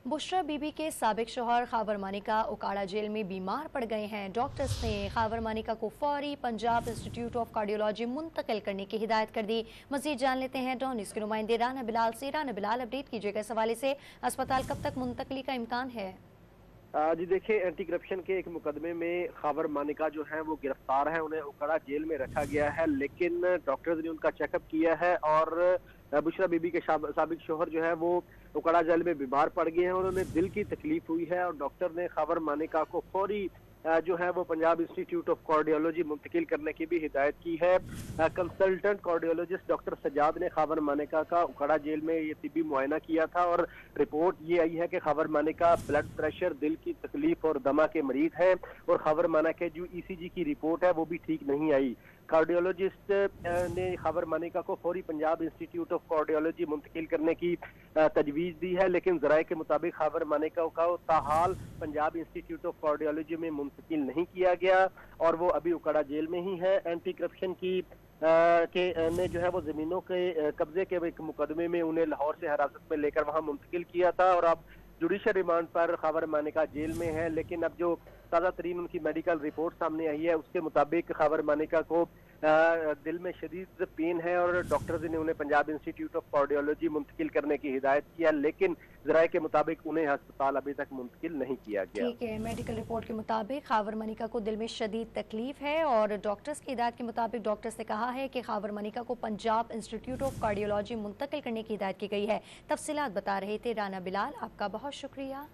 बुशरा बीबी के साबिक शौहर खावर मानिका उकाड़ा जेल में बीमार पड़ गए हैं। डॉक्टर्स ने खावर मानिका को फौरी पंजाब इंस्टीट्यूट ऑफ कार्डियोलॉजी मुंतकिल करने की हिदायत कर दी। मजीद जान लेते हैं डॉन न्यूज़ के नुमाइंदे राना बिलाल से। राना बिलाल, अपडेट कीजिएगा इस हवाले से, अस्पताल कब तक मुंतकली का इम्कान है? जी देखिए, एंटी करप्शन के एक मुकदमे में खावर मानिका जो है वो गिरफ्तार है। उन्हें उकाड़ा जेल में रखा गया है, लेकिन डॉक्टर्स ने उनका चेकअप किया है और बुशरा बीबी के साबिक शोहर जो है वो उकाड़ा जेल में बीमार पड़ गए हैं और उन्हें दिल की तकलीफ हुई है और डॉक्टर ने खावर मानिका को फौरी जो है वो पंजाब इंस्टीट्यूट ऑफ कार्डियोलॉजी मुंतकिल करने की भी हिदायत की है। कंसल्टेंट कार्डियोलॉजिस्ट डॉक्टर सजाद ने खावर मानिका का उकाड़ा जेल में ये तिब्बी मुआयना किया था और रिपोर्ट ये आई है कि खावर मानिका ब्लड प्रेशर, दिल की तकलीफ और दमा के मरीज है और खावर मानिका की जो ECG की रिपोर्ट है वो भी ठीक नहीं आई। कार्डियोलॉजिस्ट ने खावर मानिका को फौरी पंजाब इंस्टीट्यूट ऑफ कार्डियोलॉजी मुंतकिल करने की तजवीज़ दी है, लेकिन ज़राए के मुताबिक खावर मानिका का ताहाल पंजाब इंस्टीट्यूट ऑफ कार्डियोलॉजी में मुंतकिल नहीं किया गया और वो अभी उकाड़ा जेल में ही है। एंटी करप्शन की ने जो है वो ज़मीनों के कब्जे के एक मुकदमे में उन्हें लाहौर से हिरासत में लेकर वहाँ मुंतकिल किया था और अब जुडिशल रिमांड पर खावर मानिका जेल में है। लेकिन अब जो ताज़ा तरीन उनकी मेडिकल रिपोर्ट सामने आई है उसके मुताबिक खावर मानिका को दिल में शदीद पेन है और डॉक्टर्स ने उन्हें पंजाब इंस्टीट्यूट ऑफ कार्डियोलॉजी मुंतकिल करने की हिदायत किया, लेकिन ज़राए के मुताबिक उन्हें अस्पताल अभी तक मुंतकिल नहीं किया गया। ठीक है, मेडिकल रिपोर्ट के मुताबिक खावर मानिका को दिल में शदीद तकलीफ है और डॉक्टर्स की हिदायत के मुताबिक डॉक्टर्स ने कहा है कि खावर मानिका को पंजाब इंस्टीट्यूट ऑफ कार्डियोलॉजी मुंतकिल करने की हिदायत की गई है। तफसीलात बता रहे थे राना बिलाल, आपका बहुत शुक्रिया।